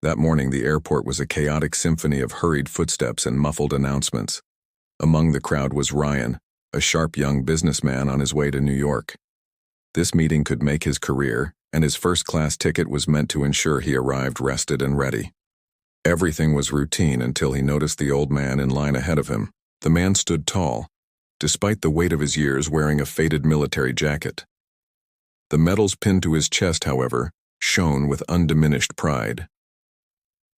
That morning, the airport was a chaotic symphony of hurried footsteps and muffled announcements. Among the crowd was Ryan, a sharp young businessman on his way to New York. This meeting could make his career, and his first-class ticket was meant to ensure he arrived rested and ready. Everything was routine until he noticed the old man in line ahead of him. The man stood tall, despite the weight of his years, wearing a faded military jacket. The medals pinned to his chest, however, shone with undiminished pride.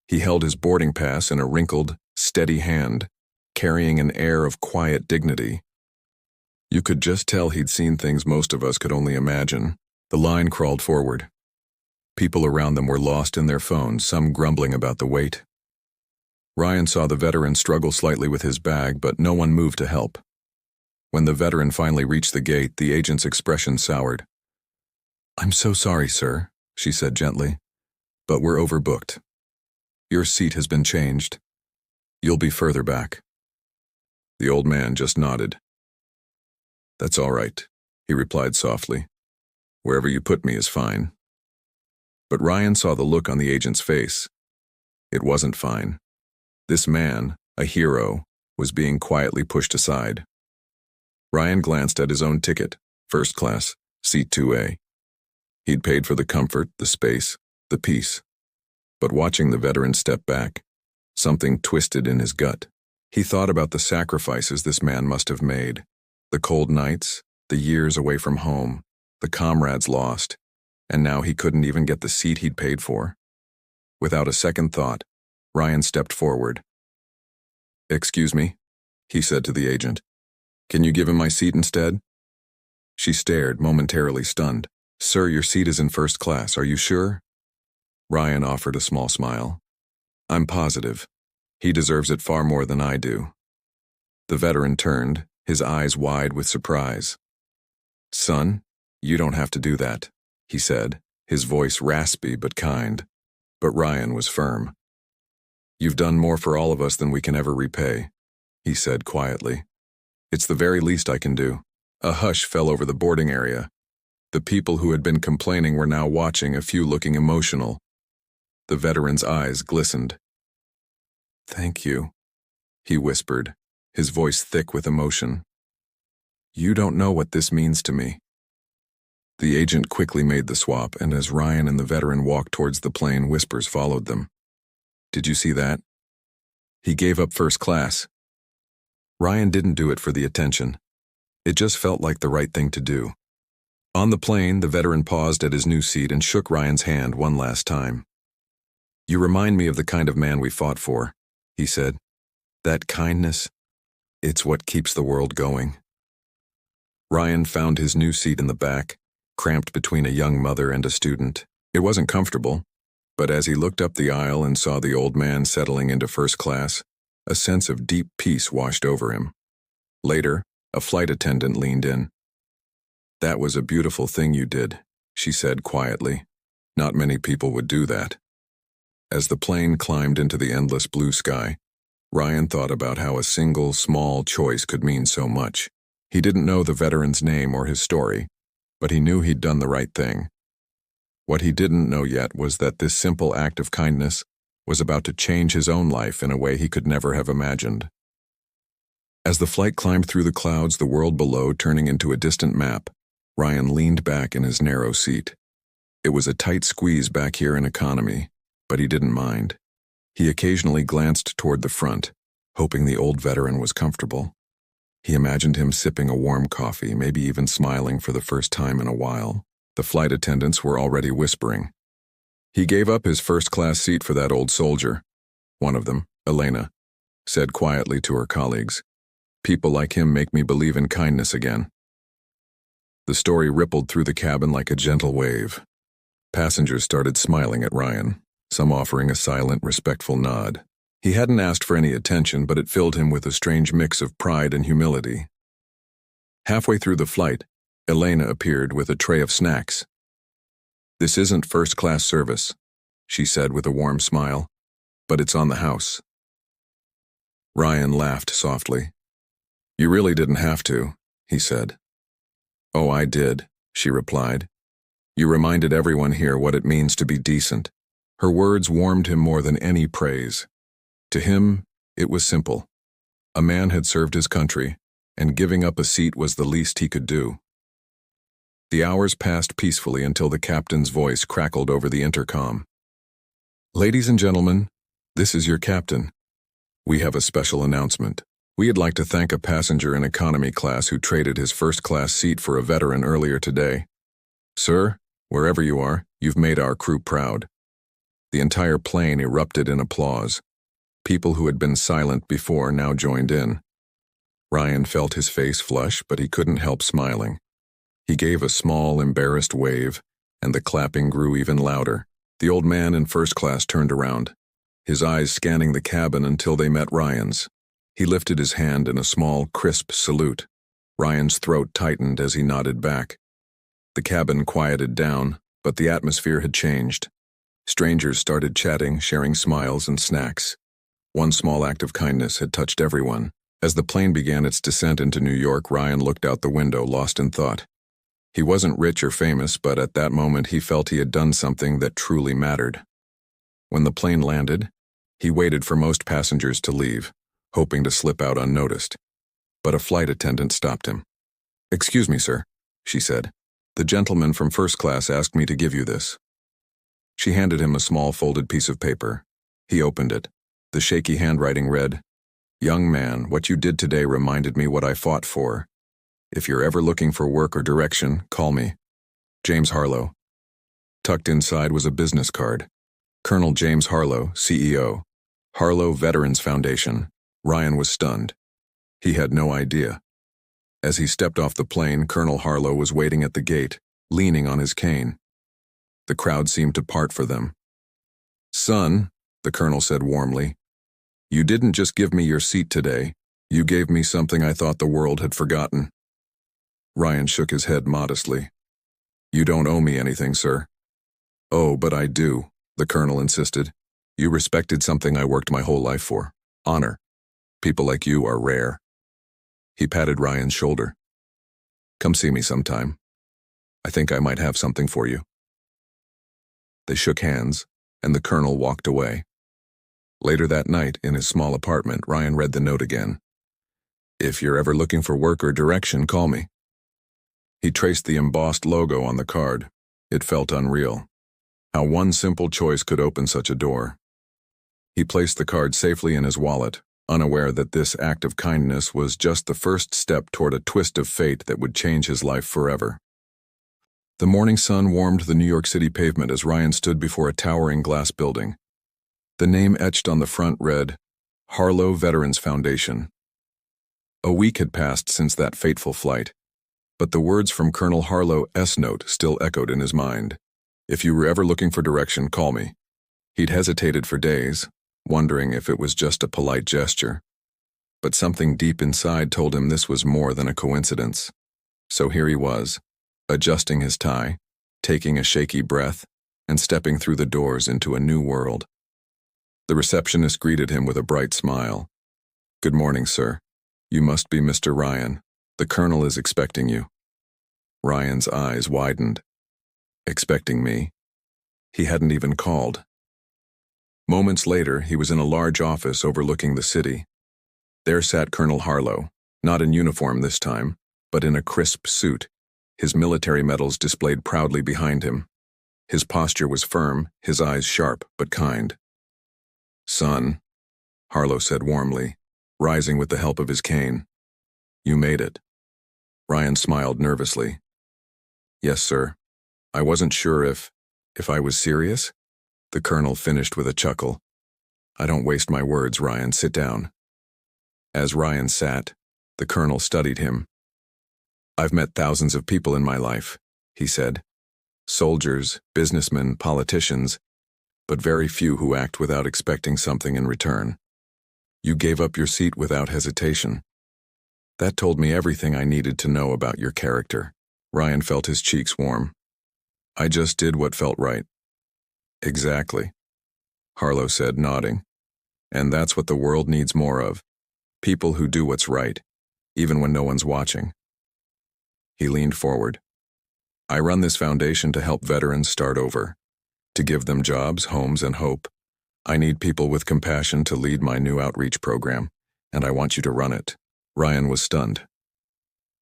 He held his boarding pass in a wrinkled, steady hand, carrying an air of quiet dignity. You could just tell he'd seen things most of us could only imagine. The line crawled forward. People around them were lost in their phones, some grumbling about the wait. Ryan saw the veteran struggle slightly with his bag, but no one moved to help. When the veteran finally reached the gate, the agent's expression soured. "I'm so sorry, sir," she said gently, "but we're overbooked. Your seat has been changed. You'll be further back." The old man just nodded. "That's all right," he replied softly. "Wherever you put me is fine." But Ryan saw the look on the agent's face. It wasn't fine. This man, a hero, was being quietly pushed aside. Ryan glanced at his own ticket, first class, seat 2A. He'd paid for the comfort, the space, the peace. But watching the veteran step back, something twisted in his gut. He thought about the sacrifices this man must have made. The cold nights, the years away from home, the comrades lost, and now he couldn't even get the seat he'd paid for. Without a second thought, Ryan stepped forward. "Excuse me," he said to the agent. "Can you give him my seat instead?" She stared, momentarily stunned. "Sir, your seat is in first class. Are you sure?" Ryan offered a small smile. "I'm positive. He deserves it far more than I do." The veteran turned, his eyes wide with surprise. "Son, you don't have to do that," he said, his voice raspy but kind. But Ryan was firm. "You've done more for all of us than we can ever repay," he said quietly. "It's the very least I can do." A hush fell over the boarding area. The people who had been complaining were now watching, a few looking emotional. The veteran's eyes glistened. "Thank you," he whispered, his voice thick with emotion. "You don't know what this means to me." The agent quickly made the swap, and as Ryan and the veteran walked towards the plane, whispers followed them. "Did you see that? He gave up first class." Ryan didn't do it for the attention. It just felt like the right thing to do. On the plane, the veteran paused at his new seat and shook Ryan's hand one last time. "You remind me of the kind of man we fought for," he said. "That kindness, it's what keeps the world going." Ryan found his new seat in the back, cramped between a young mother and a student. It wasn't comfortable, but as he looked up the aisle and saw the old man settling into first class, a sense of deep peace washed over him. Later, a flight attendant leaned in. "That was a beautiful thing you did," she said quietly. "Not many people would do that." As the plane climbed into the endless blue sky, Ryan thought about how a single, small choice could mean so much. He didn't know the veteran's name or his story, but he knew he'd done the right thing. What he didn't know yet was that this simple act of kindness was about to change his own life in a way he could never have imagined. As the flight climbed through the clouds, the world below turning into a distant map, Ryan leaned back in his narrow seat. It was a tight squeeze back here in economy, but he didn't mind. He occasionally glanced toward the front, hoping the old veteran was comfortable. He imagined him sipping a warm coffee, maybe even smiling for the first time in a while. The flight attendants were already whispering. He gave up his first-class seat for that old soldier. One of them, Elena, said quietly to her colleagues, "People like him make me believe in kindness again." The story rippled through the cabin like a gentle wave. Passengers started smiling at Ryan, some offering a silent, respectful nod. He hadn't asked for any attention, but it filled him with a strange mix of pride and humility. Halfway through the flight, Elena appeared with a tray of snacks. "This isn't first-class service," she said with a warm smile, "but it's on the house." Ryan laughed softly. "You really didn't have to," he said. "Oh, I did," she replied. "You reminded everyone here what it means to be decent." Her words warmed him more than any praise. To him, it was simple. A man had served his country, and giving up a seat was the least he could do. The hours passed peacefully until the captain's voice crackled over the intercom. "Ladies and gentlemen, this is your captain. We have a special announcement. We'd like to thank a passenger in economy class who traded his first-class seat for a veteran earlier today. Sir, wherever you are, you've made our crew proud." The entire plane erupted in applause. People who had been silent before now joined in. Ryan felt his face flush, but he couldn't help smiling. He gave a small, embarrassed wave, and the clapping grew even louder. The old man in first class turned around, his eyes scanning the cabin until they met Ryan's. He lifted his hand in a small, crisp salute. Ryan's throat tightened as he nodded back. The cabin quieted down, but the atmosphere had changed. Strangers started chatting, sharing smiles and snacks. One small act of kindness had touched everyone. As the plane began its descent into New York, Ryan looked out the window, lost in thought. He wasn't rich or famous, but at that moment he felt he had done something that truly mattered. When the plane landed, he waited for most passengers to leave, hoping to slip out unnoticed. But a flight attendant stopped him. "Excuse me, sir," she said. "The gentleman from first class asked me to give you this." She handed him a small folded piece of paper. He opened it. The shaky handwriting read, "Young man, what you did today reminded me what I fought for. If you're ever looking for work or direction, call me. James Harlow." Tucked inside was a business card. Colonel James Harlow, CEO. Harlow Veterans Foundation. Ryan was stunned. He had no idea. As he stepped off the plane, Colonel Harlow was waiting at the gate, leaning on his cane. The crowd seemed to part for them. "Son," the colonel said warmly, "you didn't just give me your seat today. You gave me something I thought the world had forgotten." Ryan shook his head modestly. "You don't owe me anything, sir." "Oh, but I do," the colonel insisted. "You respected something I worked my whole life for. Honor. People like you are rare." He patted Ryan's shoulder. "Come see me sometime. I think I might have something for you." They shook hands, and the colonel walked away. Later that night, in his small apartment, Ryan read the note again. "If you're ever looking for work or direction, call me." He traced the embossed logo on the card. It felt unreal. How one simple choice could open such a door. He placed the card safely in his wallet, unaware that this act of kindness was just the first step toward a twist of fate that would change his life forever. The morning sun warmed the New York City pavement as Ryan stood before a towering glass building. The name etched on the front read, Harlow Veterans Foundation. A week had passed since that fateful flight, but the words from Colonel Harlow's note still echoed in his mind. "If you were ever looking for direction, call me." He'd hesitated for days, wondering if it was just a polite gesture. But something deep inside told him this was more than a coincidence. So here he was, adjusting his tie, taking a shaky breath, and stepping through the doors into a new world. The receptionist greeted him with a bright smile. "Good morning, sir. You must be Mr. Ryan. The colonel is expecting you." Ryan's eyes widened. Expecting me? He hadn't even called. Moments later, he was in a large office overlooking the city. There sat Colonel Harlow, not in uniform this time, but in a crisp suit, his military medals displayed proudly behind him. His posture was firm, his eyes sharp but kind. "Son," Harlow said warmly, rising with the help of his cane. "You made it." Ryan smiled nervously. "Yes, sir. I wasn't sure if I was serious?" The colonel finished with a chuckle. "I don't waste my words, Ryan. Sit down." As Ryan sat, the colonel studied him. "I've met thousands of people in my life," he said. "Soldiers, businessmen, politicians, but very few who act without expecting something in return. You gave up your seat without hesitation. That told me everything I needed to know about your character." Ryan felt his cheeks warm. "I just did what felt right." "Exactly," Harlow said, nodding. "And that's what the world needs more of. People who do what's right, even when no one's watching." He leaned forward. "I run this foundation to help veterans start over. to give them jobs, homes, and hope. I need people with compassion to lead my new outreach program, and I want you to run it." Ryan was stunned.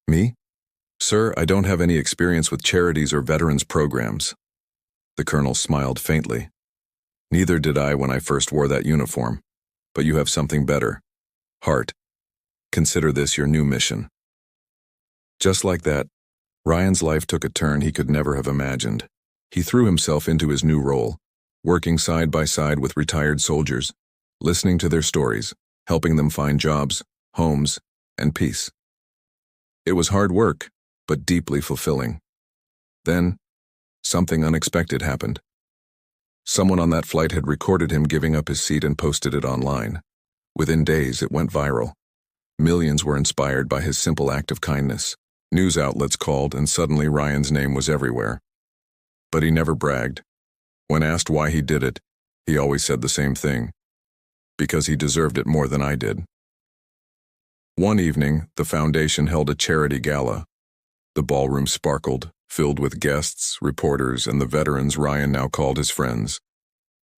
"Me? Sir, I don't have any experience with charities or veterans programs." The colonel smiled faintly. "Neither did I when I first wore that uniform. But you have something better. Heart. Consider this your new mission." Just like that, Ryan's life took a turn he could never have imagined. He threw himself into his new role, working side by side with retired soldiers, listening to their stories, helping them find jobs, homes, and peace. It was hard work, but deeply fulfilling. Then, something unexpected happened. Someone on that flight had recorded him giving up his seat and posted it online. Within days, it went viral. Millions were inspired by his simple act of kindness. News outlets called, and suddenly Ryan's name was everywhere. But he never bragged. When asked why he did it, he always said the same thing: because he deserved it more than I did. One evening, the foundation held a charity gala. The ballroom sparkled, filled with guests, reporters, and the veterans Ryan now called his friends.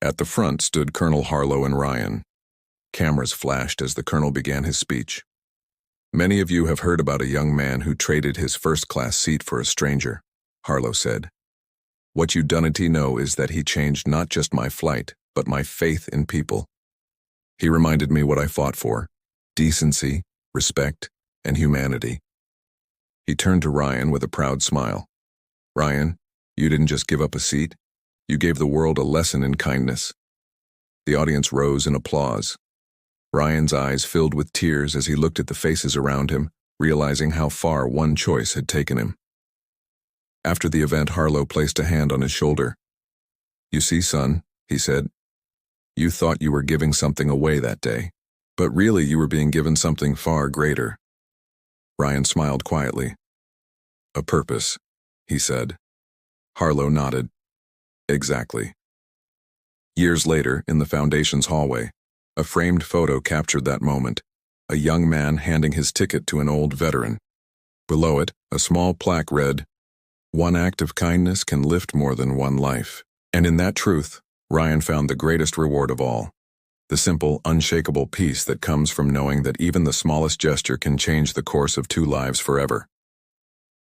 At the front stood Colonel Harlow and Ryan. Cameras flashed as the colonel began his speech. "Many of you have heard about a young man who traded his first-class seat for a stranger," Harlow said. "What you dunnity know is that he changed not just my flight, but my faith in people. He reminded me what I fought for: decency, respect, and humanity." He turned to Ryan with a proud smile. "Ryan, you didn't just give up a seat. You gave the world a lesson in kindness." The audience rose in applause. Ryan's eyes filled with tears as he looked at the faces around him, realizing how far one choice had taken him. After the event, Harlow placed a hand on his shoulder. "You see, son," he said, "you thought you were giving something away that day, but really you were being given something far greater." Ryan smiled quietly. "A purpose," he said. Harlow nodded. "Exactly." Years later, in the foundation's hallway, a framed photo captured that moment: a young man handing his ticket to an old veteran. Below it, a small plaque read, "One act of kindness can lift more than one life." And in that truth, Ryan found the greatest reward of all: the simple, unshakable peace that comes from knowing that even the smallest gesture can change the course of two lives forever.